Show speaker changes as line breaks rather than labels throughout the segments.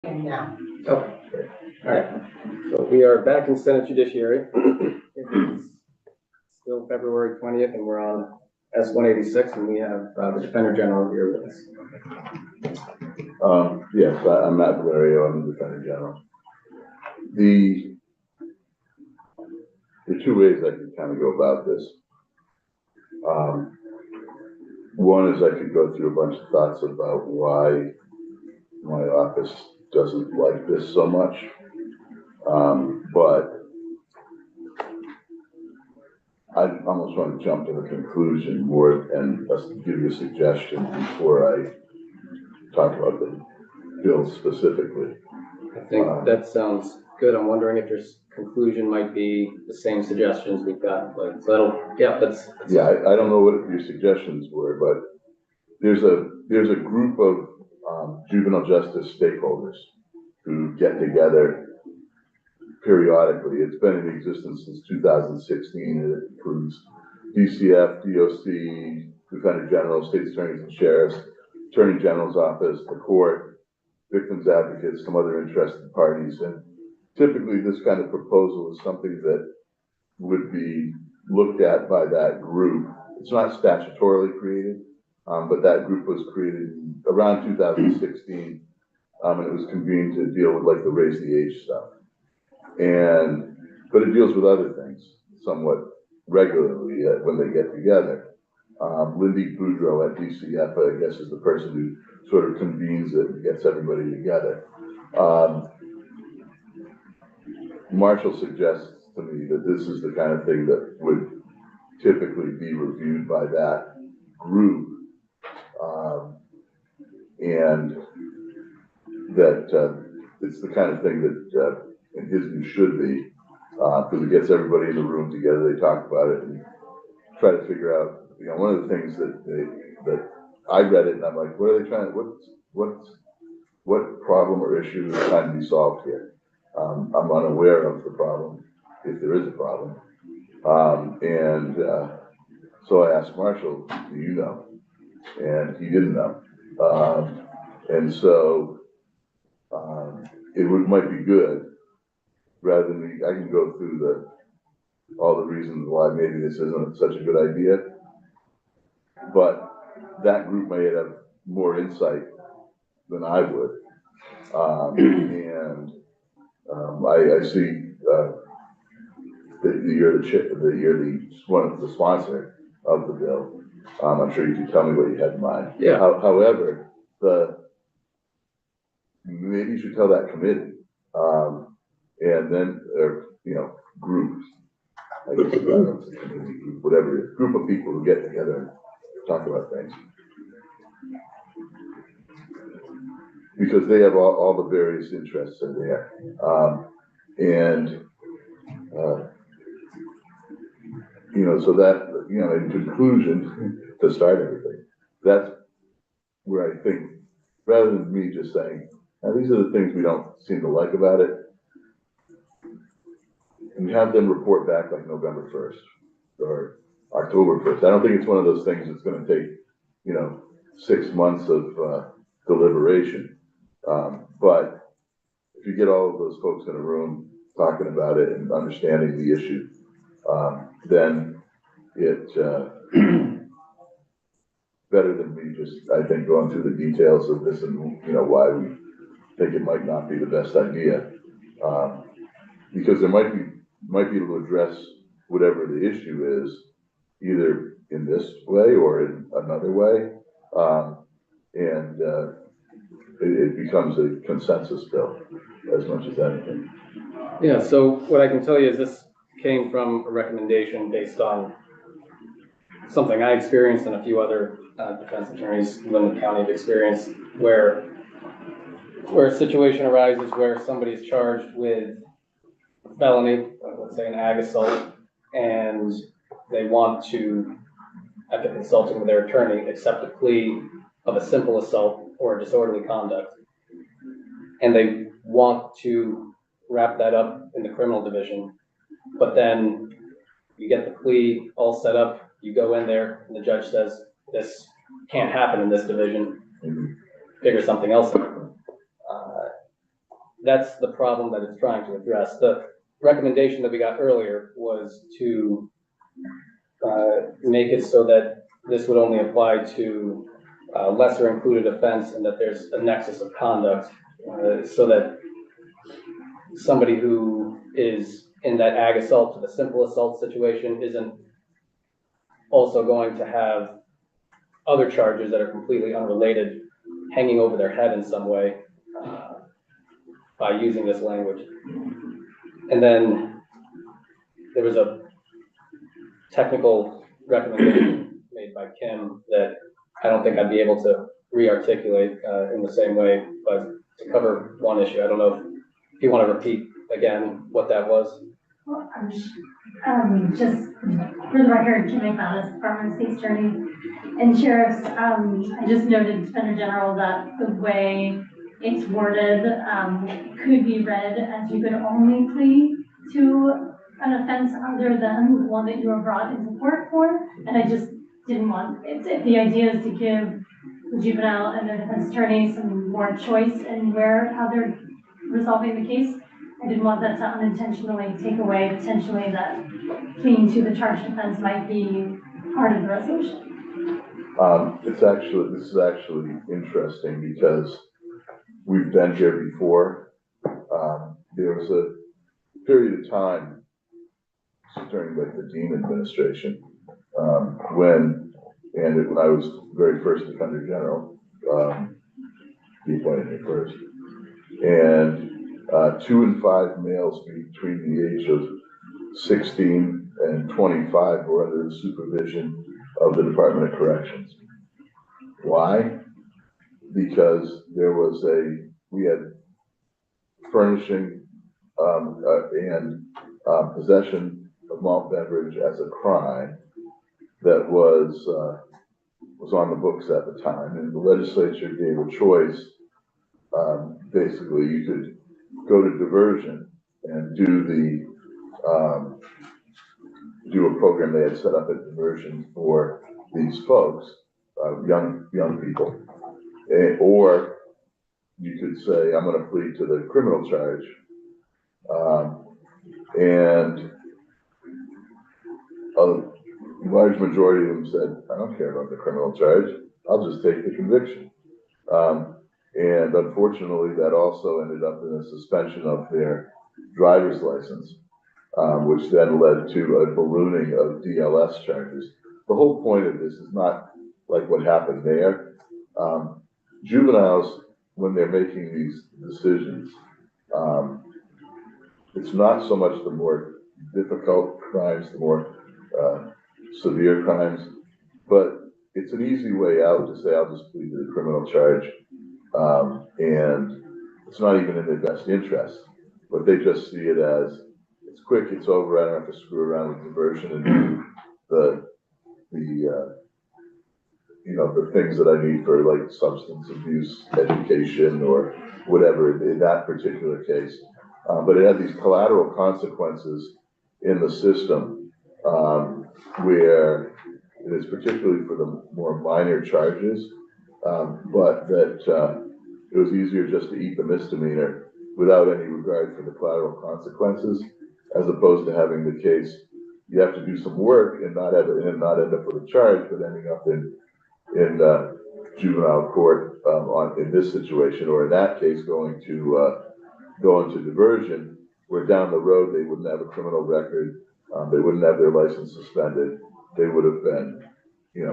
now.
Okay. All right. So we are back in Senate Judiciary. It's still February 20th, and we're on S-186, and we have the Defender General here with us.
Yes, I'm Matt Valerio. I'm the Defender General. The two ways I can kind of go about this. One is I could go through a bunch of thoughts about why my office doesn't like this so much. But I almost want to jump to the conclusion more and give you a suggestion before I talk about the bill specifically.
I think that sounds good. I'm wondering if your conclusion might be the same suggestions we've got. Like, so that'll, yeah, that's
yeah. I don't know what your suggestions were, but there's a group of juvenile justice stakeholders who get together periodically. It's been in existence since 2016, and it includes DCF, DOC, Defender General, State Attorneys and Sheriffs, Attorney General's Office, the court, victims advocates, some other interested parties. And typically this kind of proposal is something that would be looked at by that group. It's not statutorily created, but that group was created around 2016, and it was convened to deal with like the raise the age stuff. But it deals with other things somewhat regularly when they get together. Lindy Boudreau at DCF, I guess, is the person who sort of convenes it and gets everybody together. Marshall suggests to me that this is the kind of thing that would typically be reviewed by that group, and that it's the kind of thing that in his view should be, because it gets everybody in the room together, they talk about it and try to figure out, one of the things that I read it and I'm like, what are they trying, what problem or issue is trying to be solved here? I'm unaware of the problem, if there is a problem. So I asked Marshall, do you know? And he didn't know. And so it might be good, rather than me, I can go through all the reasons why maybe this isn't such a good idea, but that group may have more insight than I would. I see that you're one of the sponsor of the bill. I'm sure you can tell me what you had in mind.
Yeah.
However, maybe you should tell that committee, and then groups. I guess whatever group of people who get together and talk about things, because they have all the various interests in there, so that in conclusion, to start everything, that's where I think, rather than me just saying, now these are the things we don't seem to like about it, and have them report back like November 1st or October 1st. I don't think it's one of those things that's going to take 6 months of deliberation, but if you get all of those folks in a room talking about it and understanding the issue, then it better than me just, I think, going through the details of this and why we think it might not be the best idea, because there might be able to address whatever the issue is either in this way or in another way, and it becomes a consensus bill as much as anything.
Yeah, so what I can tell you is this came from a recommendation based on something I experienced and a few other defense attorneys in the county have experienced, where a situation arises where somebody is charged with felony, let's say an ag assault, and they want to, after consulting with their attorney, accept a plea of a simple assault or a disorderly conduct, and they want to wrap that up in the criminal division, but then you get the plea all set up, you go in there, and the judge says, this can't happen in this division, figure something else out. that's the problem that it's trying to address. The recommendation that we got earlier was to make it so that this would only apply to lesser included offense and that there's a nexus of conduct, so that somebody who is in that ag assault to the simple assault situation isn't also going to have other charges that are completely unrelated hanging over their head in some way by using this language. And then there was a technical recommendation made by Kim that I don't think I'd be able to re-articulate in the same way, but to cover one issue, I don't know if you want to repeat again what that was.
Well, just for the record, Kim McManus, Department of State Attorney and Sheriffs. I just noted, Defender General, that the way it's worded could be read as you could only plea to an offense other than the one that you were brought into court for, and I just didn't want it. If the idea is to give the juvenile and their defense attorney some more choice in how they're resolving the case, I didn't want that to unintentionally take away potentially that pleading to the charged offense might be part of the resolution.
This is actually interesting because we've been here before. There was a period of time during the Dean administration when I was very first Defender General, he appointed me first, and 2 in 5 males between the age of 16 and 25 were under the supervision of the Department of Corrections. Why? Because we had furnishing and possession of malt beverage as a crime that was on the books at the time, and the legislature gave a choice. Basically, you could go to diversion and do a program they had set up at diversion for these folks, young people, or you could say, I'm going to plead to the criminal charge, and a large majority of them said, I don't care about the criminal charge, I'll just take the conviction. And unfortunately, that also ended up in a suspension of their driver's license, which then led to a ballooning of DLS charges. The whole point of this is not like what happened there. Juveniles, when they're making these decisions, it's not so much the more difficult crimes, the more severe crimes, but it's an easy way out to say, I'll just plead to the criminal charge. And it's not even in their best interest, but they just see it as it's quick, it's over, I don't have to screw around with diversion and do the things that I need for like substance abuse education or whatever in that particular case. But it had these collateral consequences in the system where it is particularly for the more minor charges, but that it was easier just to eat the misdemeanor without any regard for the collateral consequences, as opposed to having the case, you have to do some work and not end up with a charge, but ending up in juvenile court in this situation, or in that case going to diversion, where down the road they wouldn't have a criminal record, they wouldn't have their license suspended, they would have been,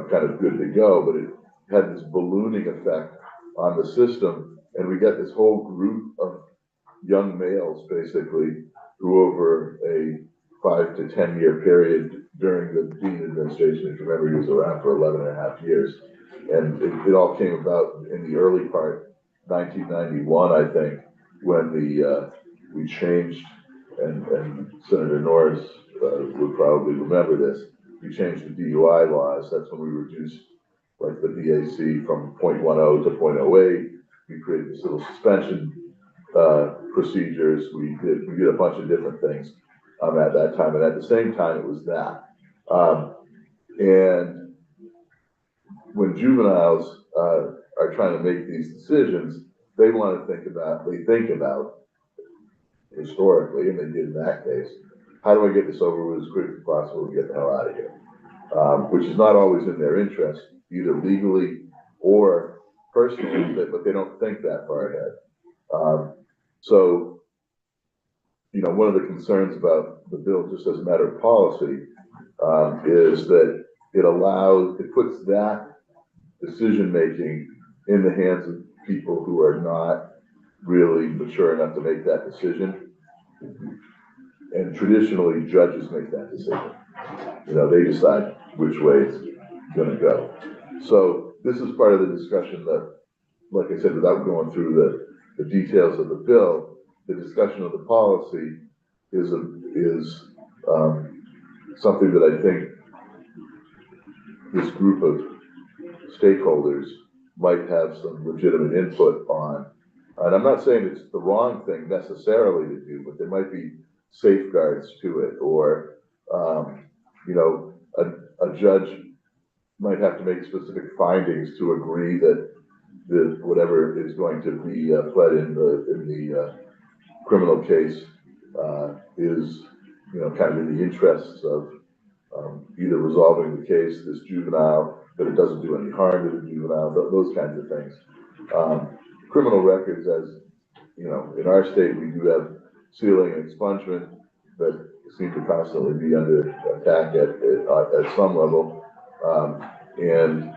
kind of good to go, but it had this ballooning effect on the system, and we got this whole group of young males, basically, who over a 5 to 10 year period during the Dean administration, if you remember, he was around for 11 and a half years, and it all came about in the early part, 1991, I think, when we changed, and Senator Norris would probably remember this, we changed the DUI laws. That's when we reduced like the DAC from 0.10 to 0.08. We created the civil suspension procedures. We did a bunch of different things at that time, and at the same time, it was that. And when juveniles are trying to make these decisions, they think about historically, and they did in that case. How do I get this over with as quick as possible and get the hell out of here? Which is not always in their interest, either legally or personally, but they don't think that far ahead. So, you know, one of the concerns about the bill, just as a matter of policy, is that it puts that decision-making in the hands of people who are not really mature enough to make that decision. And traditionally, judges make that decision. You know, they decide which way it's gonna go. So this is part of the discussion that, like I said, without going through the details of the bill, the discussion of the policy is something that I think this group of stakeholders might have some legitimate input on. And I'm not saying it's the wrong thing necessarily to do, but there might be safeguards to it, or, you know, a judge might have to make specific findings to agree that whatever is going to be pled in the criminal case is, you know, kind of in the interests of either resolving the case, this juvenile, that it doesn't do any harm to the juvenile, those kinds of things. Criminal records, as you know, in our state, we do have sealing and expungement that seem to constantly be under attack at some level. And,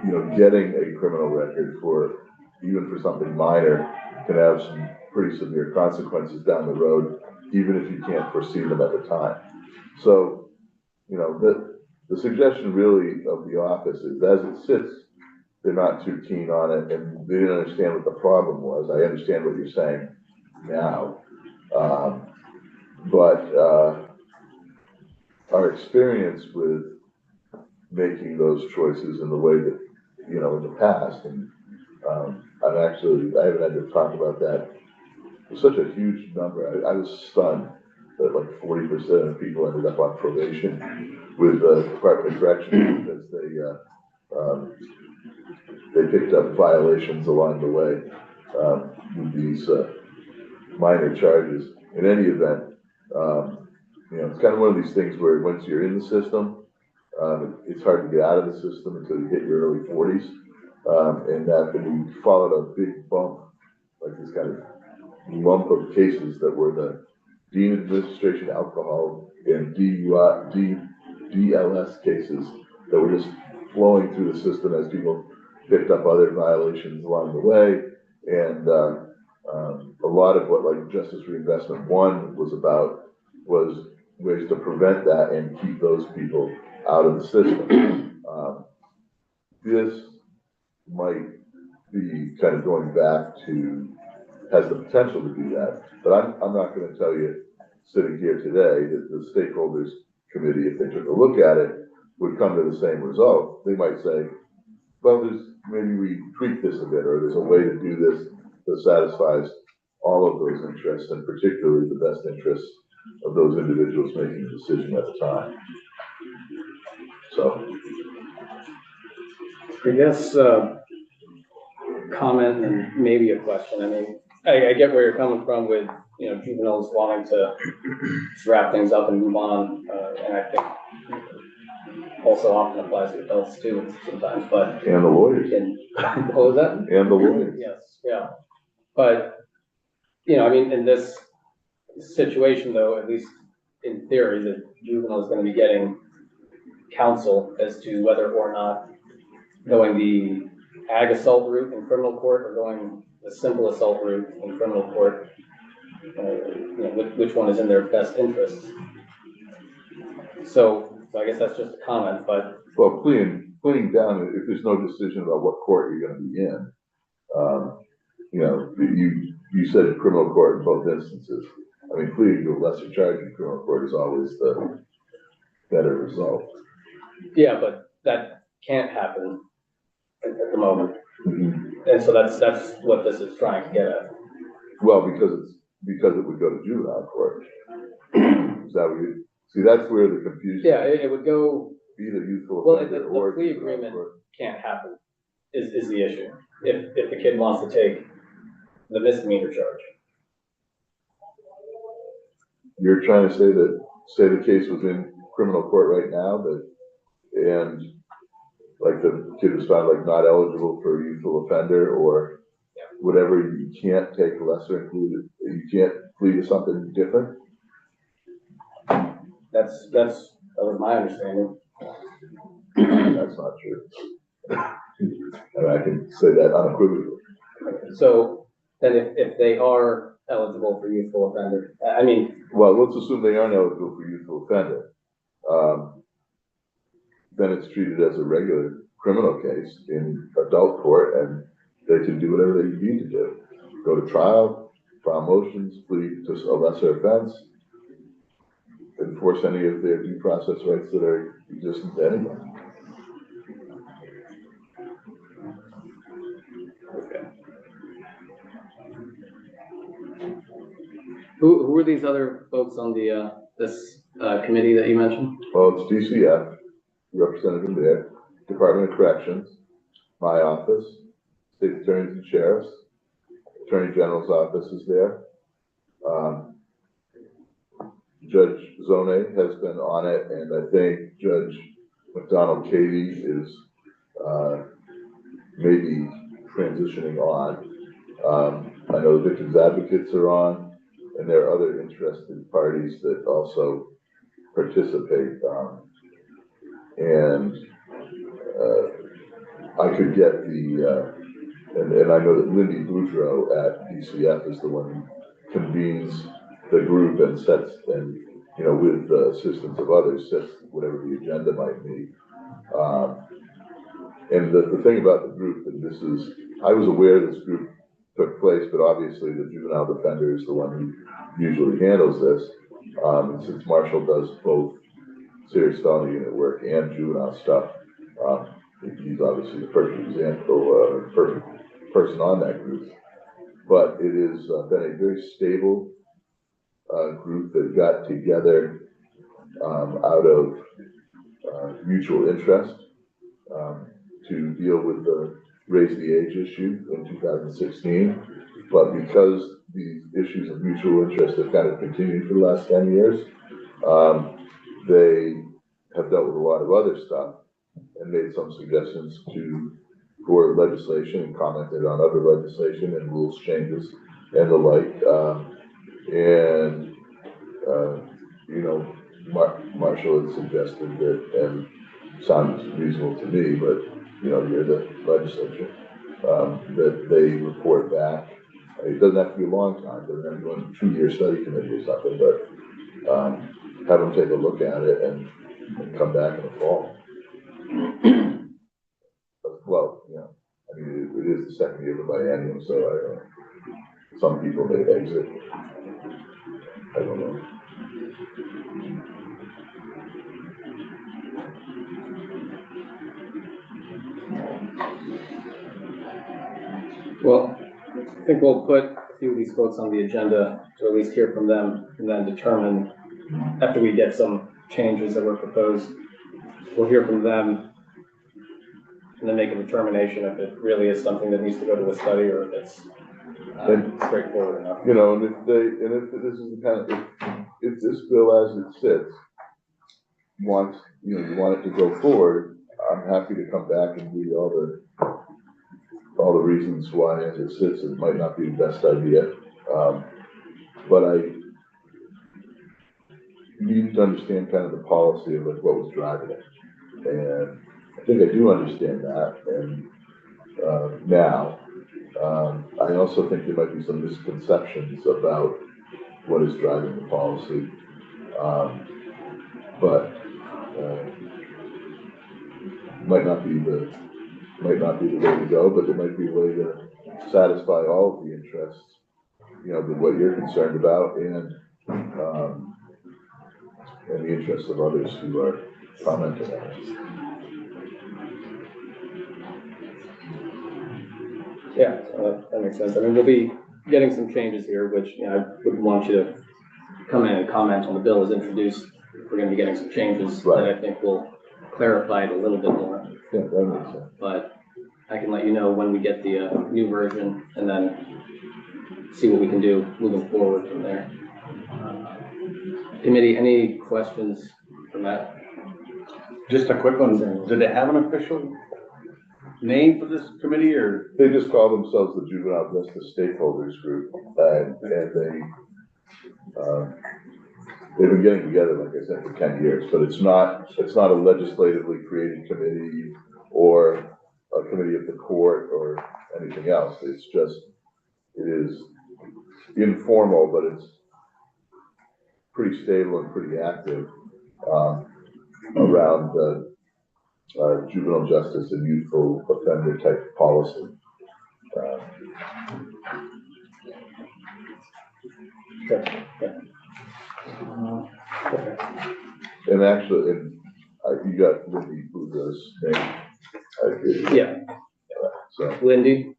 you know, getting a criminal record even for something minor can have some pretty severe consequences down the road, even if you can't foresee them at the time. So, you know, the suggestion really of the office is, as it sits, they're not too keen on it, and they didn't understand what the problem was. I understand what you're saying now. But our experience with making those choices in the way that, you know, in the past, and I haven't had to talk about that. It's such a huge number. I was stunned that like 40% of people ended up on probation with the Department of Corrections because they picked up violations along the way with these minor charges. In any event, you know, it's kind of one of these things where once you're in the system, it's hard to get out of the system until you hit your early 40s. And that when we followed a big bump, like this kind of lump of cases that were the Dean Administration alcohol and DLS cases that were just flowing through the system as people picked up other violations along the way. And a lot of what like Justice Reinvestment 1 was about was ways to prevent that and keep those people out of the system. This might be kind of going back to, has the potential to do that, but I'm not going to tell you sitting here today that the stakeholders committee, if they took a look at it, would come to the same result. They might say, well, maybe we tweak this a bit, or there's a way to do this that satisfies all of those interests, and particularly the best interests of those individuals making the decision at the time. So,
I guess comment and maybe a question. I mean, I get where you're coming from with, you know, juveniles wanting to wrap things up and move on, and I think also often applies to adults too sometimes, but.
And the lawyers.
What was that?
And the lawyers.
Yes, yeah. But, you know, I mean, in this situation though, at least in theory, the juvenile is going to be getting counsel as to whether or not going the ag assault route in criminal court or going the simple assault route in criminal court, you know, which one is in their best interest. So I guess that's just a comment, but.
Well, pleading down, if there's no decision about what court you're going to be in, you know, you said criminal court in both instances. I mean, pleading to a lesser charge in criminal court is always the better result.
Yeah, but that can't happen at the moment. Mm-hmm. And so that's what this is trying to get at.
Well, because it would go to juvenile court. Is that what you see? That's where the confusion.
Yeah, it would go
either youthful
offender or the plea agreement can't happen is the issue. If the kid wants to take the misdemeanor charge.
you're trying to say that, say the case was in criminal court right now, and like the kid was found like not eligible for youthful offender or whatever, you can't take lesser included, you can't plead to something different?
That was my understanding.
That's not true. And I can say that unequivocally.
So then if they are eligible for youthful offender, I mean,
Well, let's assume they aren't eligible for youthful offender. Then it's treated as a regular criminal case in adult court, and they can do whatever they need to do. Go to trial, file motions, plead to a lesser offense, enforce any of their due process rights that are existent to anyone.
who are these other folks on the this committee that you mentioned?
Well, it's DCF, representative there, Department of Corrections, my office, state attorneys and sheriffs, attorney general's office is there. Judge Zone has been on it, and I think Judge McDonald Katie is maybe transitioning on. I know the victims advocates are on, and there are other interested parties that also participate. And I could get the, and I know that Lindy Boudreau at DCF is the one who convenes the group and sets, and, you know, with the assistance of others, sets whatever the agenda might be. And the thing about the group, and this is, I was aware this group took place, but obviously the juvenile defender is the one who usually handles this. And since Marshall does both serious felony unit work and juvenile stuff, he's obviously the perfect example, perfect person on that group. But it has been a very stable group that got together out of mutual interest to deal with the raise the age issue in 2016. But because the issues of mutual interest have kind of continued for the last 10 years, they have dealt with a lot of other stuff and made some suggestions for legislation and commented on other legislation and rules changes and the like. You know, Marshall had suggested that, and sounds reasonable to me, but you know, you're the legislature, that they report back. It doesn't have to be a long time, it doesn't have to go into a 2-year study committee or something, but have them take a look at it and come back in the fall. Well, you know, I mean, it is the second year of the biennium, so I don't know. Some people may exit. I don't know.
Well, I think we'll put a few of these folks on the agenda to at least hear from them, and then determine, after we get some changes that were proposed, we'll hear from them and then make a determination if it really is something that needs to go to a study or if it's straightforward enough.
You know, and if this is the kind of, if this bill as it sits you want it to go forward, I'm happy to come back and read all the reasons why as it sits it might not be the best idea. But I need to understand kind of the policy of like what was driving it. And I think I do understand that. And now, I also think there might be some misconceptions about what is driving the policy. But might not be the way to go, but there might be a way to satisfy all of the interests, you know, what you're concerned about and the interests of others who are commenting on it.
Yeah, that makes sense. I mean, we'll be getting some changes here, which, you know, I wouldn't want you to come in and comment on the bill as introduced. We're going to be getting some changes that I think will clarify it a little bit more.
Yeah, that makes sense.
But I can let you know when we get the new version and then see what we can do moving forward from there. Committee, any questions from that?
Just a quick one, do they have an official name for this committee, or?
They just call themselves the Juvenile Justice Stakeholders Group, and they've been getting together, like I said, for 10 years, but it's not a legislatively created committee or a committee of the court or anything else. It is informal, but it's pretty stable and pretty active around juvenile justice and youthful offender type policy. And actually, you got Lindy Budra's name.
Yeah,
So,
Lindy?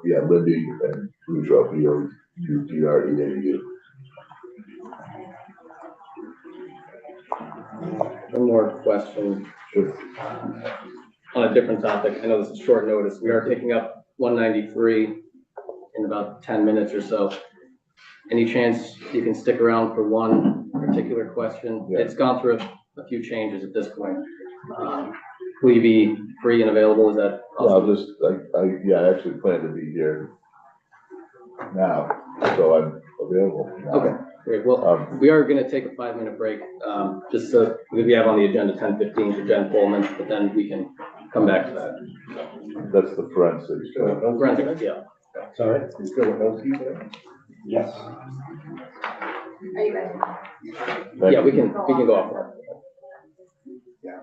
yeah, Lindy and Budra, B-O-U-D-R-E-A-U.
One more question
Sure.
on a different topic. I know this is short notice. We are taking up 193 in about 10 minutes or so. Any chance you can stick around for one particular question?
Yeah.
It's gone through a few changes at this point. Will you be free and available? Is that possible?
I actually plan to be here now, so I'm available now.
Okay, great. Well, we are going to take a 5-minute break, just so we have on the agenda 10:15 for Jen Pullman, but then we can come back to that.
That's the forensics.
Forensics, yeah.
Sorry? You still with those people? Yes.
Are you ready?
Thank
Yeah,
you.
we can go off that.
Yeah.